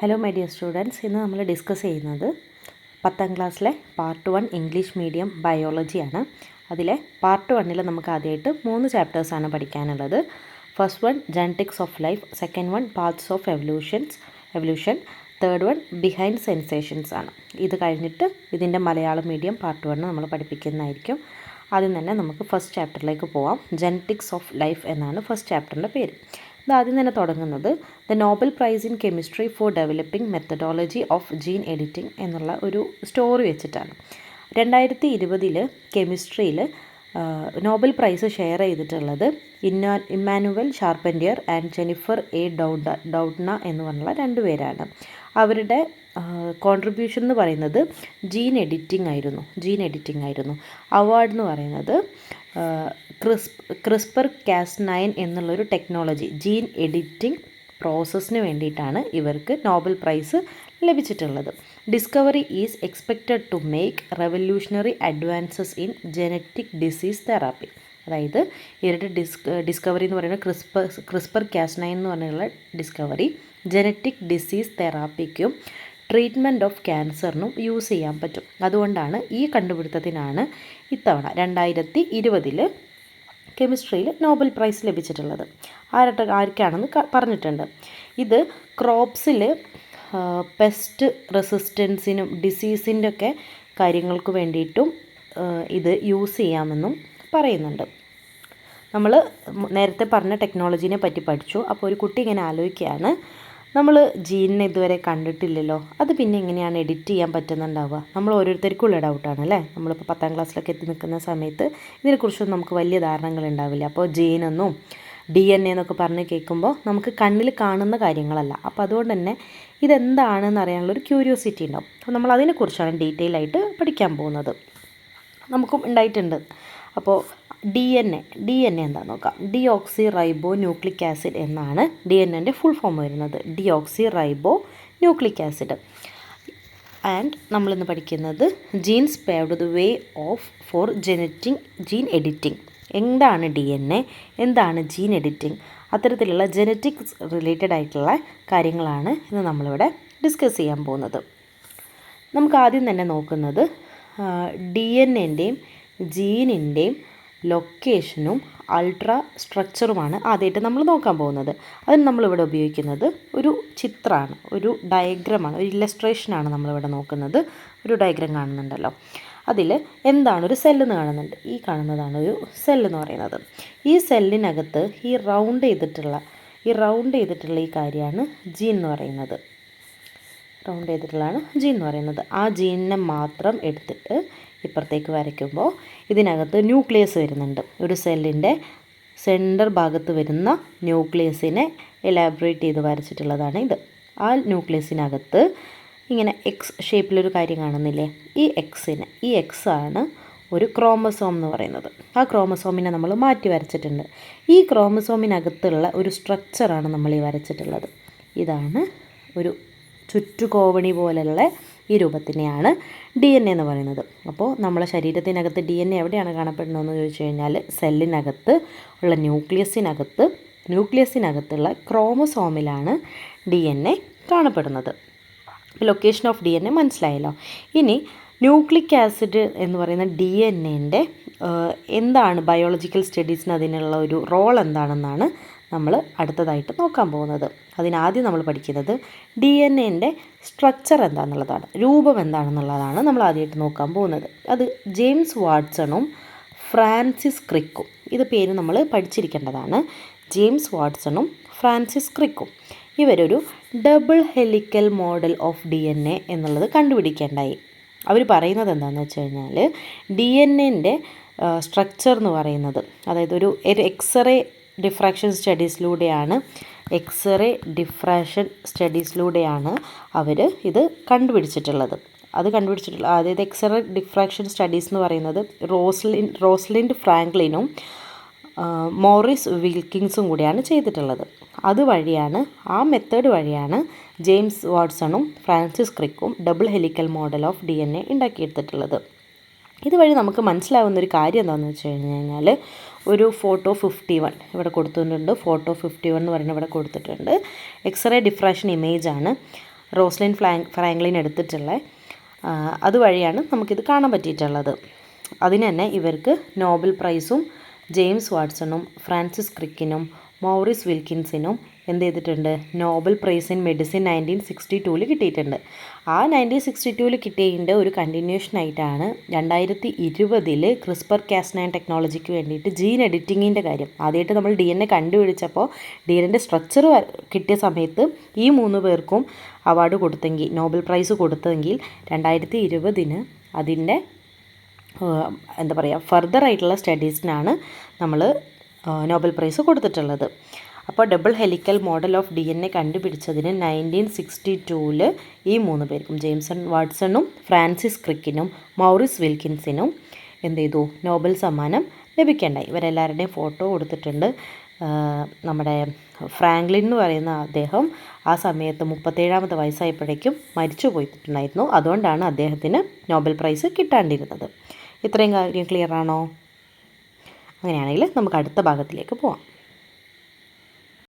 Hello my dear students, ഇന്ന് നമ്മൾ discuss ചെയ്യുന്നത് 10ാം ക്ലാസ്സിലെ പാർട്ട് 1 ഇംഗ്ലീഷ് മീഡിയം ബയോളജിയാണ്. അതിലെ പാർട്ട് 1ൽ നമുക്ക് ആദ്യമായിട്ട് 3 ചാപ്റ്റേഴ്സാണ് പഠിക്കാനുള്ളത്. First one genetics of life, second one parts of evolution, third one behind sensations ആണ്. ഇത് കഴിഞ്ഞിട്ട് ഇതിൻ്റെ മലയാളം മീഡിയം പാർട്ട് 1 നമ്മൾ പഠിപ്പിക്കുന്നതായിരിക്കും. ആദ്യം തന്നെ നമുക്ക് ഫസ്റ്റ് ചാപ്റ്ററിലേക്ക് പോവാം. ജനറ്റിക്സ് ഓഫ് ലൈഫ് എന്നാണ് ഫസ്റ്റ് ചാപ്റ്ററിൻ്റെ പേര്. ഇത് ആദ്യം തന്നെ തുടങ്ങുന്നത് the Nobel prize in chemistry for developing methodology of gene editing എന്നുള്ള ഒരു സ്റ്റോറി വെച്ചിട്ടാണ്. 2020 കെമിസ്ട്രിയിൽ നോബൽ പ്രൈസ് ഷെയർ ചെയ്തിട്ടുള്ളത് Emmanuelle Charpentier and Jennifer A Doudna എന്ന് പറഞ്ഞുള്ള 2 പേരാണ്. അവരുടെ കോൺട്രിബ്യൂഷൻ എന്ന് പറയുന്നത് ജീൻ എഡിറ്റിംഗ് ആയിരുന്നു. അവാർഡ് എന്ന് പറയുന്നത് ക്രിസ്പർ കാസ്9 എന്നുള്ളൊരു ടെക്നോളജി, ജീൻ എഡിറ്റിംഗ് പ്രോസസ്സിന് വേണ്ടിയിട്ടാണ് ഇവർക്ക് നോബൽ പ്രൈസ് ലഭിച്ചിട്ടുള്ളത്. Discovery is expected to make revolutionary advances in genetic disease therapy. അതായത് ഇവരുടെ ഡിസ്കവറി എന്ന് പറയുന്നത് ക്രിസ്പർ കാസ്9 എന്ന് പറഞ്ഞുള്ള ഡിസ്കവറി ജനറ്റിക് ഡിസീസ് തെറാപ്പിക്കും ട്രീറ്റ്മെൻറ്റ് ഓഫ് ക്യാൻസറിനും യൂസ് ചെയ്യാൻ പറ്റും. അതുകൊണ്ടാണ് ഈ കണ്ടുപിടുത്തത്തിനാണ് ഇത്തവണ 2020 കെമിസ്ട്രിയിൽ നോബൽ പ്രൈസ് ലഭിച്ചിട്ടുള്ളത്. ആർക്കാണെന്ന് പറഞ്ഞിട്ടുണ്ട്. ഇത് ക്രോപ്സിൽ പെസ്റ്റ് റെസിസ്റ്റൻസിനും ഡിസീസിൻ്റെ ഒക്കെ കാര്യങ്ങൾക്ക് വേണ്ടിയിട്ടും ഇത് യൂസ് ചെയ്യാമെന്നും പറയുന്നുണ്ട്. നമ്മൾ നേരത്തെ പറഞ്ഞ ടെക്നോളജീനെ പറ്റി പഠിച്ചു. അപ്പോൾ ഒരു കുട്ടി ഇങ്ങനെ ആലോചിക്കുകയാണ്, നമ്മൾ ജീനിനെ ഇതുവരെ കണ്ടിട്ടില്ലല്ലോ, അത് പിന്നെ എങ്ങനെയാണ് എഡിറ്റ് ചെയ്യാൻ പറ്റുന്നുണ്ടാവുക? നമ്മൾ ഓരോരുത്തർക്കുള്ള ഡൗട്ടാണ് അല്ലേ. നമ്മളിപ്പോൾ 10ാം ക്ലാസ്സിലൊക്കെ എത്തി നിൽക്കുന്ന സമയത്ത് ഇതിനെക്കുറിച്ചൊന്നും നമുക്ക് വലിയ ധാരണകൾ ഉണ്ടാവില്ല. അപ്പോൾ ജീനെന്നും DNA എന്നൊക്കെ പറഞ്ഞ് കേൾക്കുമ്പോൾ നമുക്ക് കണ്ണിൽ കാണുന്ന കാര്യങ്ങളല്ല. അപ്പോൾ അതുകൊണ്ട് തന്നെ ഇതെന്താണെന്ന് അറിയാനുള്ളൊരു ക്യൂരിയോസിറ്റി ഉണ്ടാവും. അപ്പോൾ നമ്മൾ അതിനെക്കുറിച്ചാണ് ഡീറ്റെയിൽ ആയിട്ട് പഠിക്കാൻ പോകുന്നത്. നമുക്കും ഉണ്ടായിട്ടുണ്ട്. അപ്പോൾ DNA എന്താണെന്ന് നോക്കാം. ഡിയോക്സി റൈബോ ന്യൂക്ലിക് ആസിഡ് എന്നാണ് DNAൻ്റെ ഫുൾ ഫോം വരുന്നത്. Deoxy ribo nucleic acid. And നമ്മളിന്ന് പഠിക്കുന്നത് genes paved the way for gene editing. എന്താണ് DNA, എന്താണ് ജീൻ എഡിറ്റിംഗ്, അത്തരത്തിലുള്ള ജനറ്റിക്സ് റിലേറ്റഡ് ആയിട്ടുള്ള കാര്യങ്ങളാണ് ഇന്ന് നമ്മളിവിടെ ഡിസ്കസ് ചെയ്യാൻ പോകുന്നത്. നമുക്ക് ആദ്യം തന്നെ നോക്കുന്നത് DNAൻ്റെയും ജീനിൻ്റെയും ലൊക്കേഷനും അൾട്രാ സ്ട്രക്ചറുമാണ് ആദ്യമായിട്ട് നമ്മൾ നോക്കാൻ പോകുന്നത്. അതിന് നമ്മളിവിടെ ഉപയോഗിക്കുന്നത് ഒരു ചിത്രമാണ്, ഒരു ഡയഗ്രമാണ്, ഒരു ഇല്ലസ്ട്രേഷനാണ് നമ്മളിവിടെ നോക്കുന്നത്. ഒരു ഡയഗ്രം കാണുന്നുണ്ടല്ലോ, അതിൽ എന്താണ് ഒരു സെല്ലെന്ന് കാണുന്നുണ്ട്. ഈ കാണുന്നതാണ് ഒരു സെല്ലെന്ന് പറയുന്നത്. ഈ സെല്ലിനകത്ത് ഈ റൗണ്ട് ചെയ്തിട്ടുള്ള ഈ കാര്യമാണ് ജീൻ എന്ന് പറയുന്നത്. ജീൻ എന്ന് പറയുന്നത്. ആ ജീനിനെ മാത്രം എടുത്തിട്ട് ഇപ്പുറത്തേക്ക് വരയ്ക്കുമ്പോൾ ഇതിനകത്ത് ന്യൂക്ലിയസ് വരുന്നുണ്ട്. ഒരു സെല്ലിൻ്റെ സെൻറ്റർ ഭാഗത്ത് വരുന്ന ന്യൂക്ലിയസിനെ എലാബറേറ്റ് ചെയ്ത് വരച്ചിട്ടുള്ളതാണ് ഇത്. ആ ന്യൂക്ലിയസിനകത്ത് ഇങ്ങനെ എക്സ് ഷേപ്പിലൊരു കാര്യം കാണുന്നില്ലേ, ഈ എക്സ് ആണ് ഒരു ക്രോമസോം എന്ന് പറയുന്നത്. ആ ക്രോമസോമിനെ നമ്മൾ മാറ്റി വരച്ചിട്ടുണ്ട്. ഈ ക്രോമസോമിനകത്തുള്ള ഒരു സ്ട്രക്ചറാണ് നമ്മൾ ഈ വരച്ചിട്ടുള്ളത്. ഇതാണ് ഒരു ചുറ്റുകോവണി പോലെയുള്ള ഈ രൂപത്തിനെയാണ് DNA എന്ന് പറയുന്നത്. അപ്പോൾ നമ്മളെ ശരീരത്തിനകത്ത് DNA എവിടെയാണ് കാണപ്പെടുന്നതെന്ന് ചോദിച്ചു കഴിഞ്ഞാൽ സെല്ലിനകത്ത് ഉള്ള ന്യൂക്ലിയസിനകത്തുള്ള ക്രോമസോമിലാണ് DNA കാണപ്പെടുന്നത്. ലൊക്കേഷൻ ഓഫ് DNA മനസ്സിലായല്ലോ. ഇനി ന്യൂക്ലിക് ആസിഡ് എന്ന് പറയുന്ന DNAൻ്റെ എന്താണ് ബയോളജിക്കൽ സ്റ്റഡീസിന് അതിനുള്ള ഒരു റോൾ എന്താണെന്നാണ് നമ്മൾ അടുത്തതായിട്ട് നോക്കാൻ പോകുന്നത്. അതിനാദ്യം നമ്മൾ പഠിക്കുന്നത് DNAൻ്റെ സ്ട്രക്ചർ എന്താണെന്നുള്ളതാണ്, രൂപം എന്താണെന്നുള്ളതാണ് നമ്മൾ ആദ്യമായിട്ട് നോക്കാൻ പോകുന്നത്. അത് ജെയിംസ് വാട്സണും ഫ്രാൻസിസ് ക്രിക്കും, ഇത് പേര് നമ്മൾ പഠിച്ചിരിക്കേണ്ടതാണ്. ജെയിംസ് വാട്സണും ഫ്രാൻസിസ് ക്രിക്കും ഇവരൊരു double helical model of DNA എന്നുള്ളത് കണ്ടുപിടിക്കേണ്ടായി. അവർ പറയുന്നത് എന്താണെന്ന് വെച്ച് കഴിഞ്ഞാൽ DNAൻ്റെ സ്ട്രക്ചർ എന്ന് പറയുന്നത്, അതായത് ഒരു എക്സ്റേ ഡിഫ്രാക്ഷൻ സ്റ്റഡീസിലൂടെയാണ് അവർ ഇത് കണ്ടുപിടിച്ചിട്ടുള്ളത്. അതായത് എക്സ്റേ ഡിഫ്രാക്ഷൻ സ്റ്റഡീസ് എന്ന് പറയുന്നത് റോസ്ലിൻഡ് ഫ്രാങ്ക്ലിനും മോറിസ് വിൽക്കിൻസും കൂടിയാണ് ചെയ്തിട്ടുള്ളത്. ആ മെത്തേഡ് വഴിയാണ് ജെയിംസ് വാട്സണും ഫ്രാൻസിസ് ക്രിക്കും double helical model of DNA ഉണ്ടാക്കിയെടുത്തിട്ടുള്ളത്. ഇതുവഴി നമുക്ക് മനസ്സിലാവുന്നൊരു കാര്യം എന്താണെന്ന് വെച്ച് കഴിഞ്ഞാൽ ഒരു ഫോട്ടോ 51 ഇവിടെ കൊടുത്തിട്ടുണ്ട്. ഫോട്ടോ 51 എന്ന് പറയുന്നത് ഇവിടെ കൊടുത്തിട്ടുണ്ട്. എക്സ്റേ ഡിഫ്രാക്ഷൻ ഇമേജാണ്. റോസ്ലിൻ ഫ്രാങ്ക്ലിൻ എടുത്തിട്ടുള്ള അതുവഴിയാണ് നമുക്കിത് കാണാൻ പറ്റിയിട്ടുള്ളത്. അതിന് തന്നെ ഇവർക്ക് നോബൽ പ്രൈസും ജെയിംസ് വാട്സണും ഫ്രാൻസിസ് ക്രിക്കിനും മൗറിസ് വിൽക്കിൻസിനും എന്ത് ചെയ്തിട്ടുണ്ട്, നോബൽ പ്രൈസ് ഇൻ മെഡിസിൻ 1962 കിട്ടിയിട്ടുണ്ട്. ആ 1962 കിട്ടിയതിൻ്റെ ഒരു കണ്ടിന്യൂഷനായിട്ടാണ് 2020 ക്രിസ്പർ കാസ്9 ടെക്നോളജിക്ക് വേണ്ടിയിട്ട് ജീൻ എഡിറ്റിങ്ങിൻ്റെ കാര്യം ആദ്യമായിട്ട് നമ്മൾ DNA കണ്ടുപിടിച്ചപ്പോൾ DNA സ്ട്രക്ചർ കിട്ടിയ സമയത്ത് ഈ 3 പേർക്കും അവാർഡ് കൊടുത്തെങ്കിൽ, നോബൽ പ്രൈസ് കൊടുത്തെങ്കിൽ 2020 അതിൻ്റെ എന്താ പറയുക ഫർദർ ആയിട്ടുള്ള സ്റ്റഡീസിനാണ് നമ്മൾ നോബൽ പ്രൈസ് കൊടുത്തിട്ടുള്ളത്. അപ്പോൾ double helical model of DNA കണ്ടുപിടിച്ചതിന് 1962 ഈ 3 പേർക്കും ജെയിംസ് വാട്സണും ഫ്രാൻസിസ് ക്രിക്കിനും മൗറിസ് വിൽക്കിൻസിനും എന്ത് ചെയ്തു, നോബൽ സമ്മാനം ലഭിക്കേണ്ടായി. ഇവരെല്ലാവരുടെയും ഫോട്ടോ കൊടുത്തിട്ടുണ്ട്. നമ്മുടെ ഫ്രാങ്ക്ലിൻ എന്ന് പറയുന്ന അദ്ദേഹം ആ സമയത്ത് 37ാമത്തെ വയസ്സായപ്പോഴേക്കും മരിച്ചു പോയിട്ടുണ്ടായിരുന്നു. അതുകൊണ്ടാണ് അദ്ദേഹത്തിന് നോബൽ പ്രൈസ് കിട്ടാണ്ടിരുന്നത്. ഇത്രയും കാര്യം ക്ലിയർ ആണോ? അങ്ങനെയാണെങ്കിൽ നമുക്ക് അടുത്ത ഭാഗത്തിലേക്ക് പോവാം.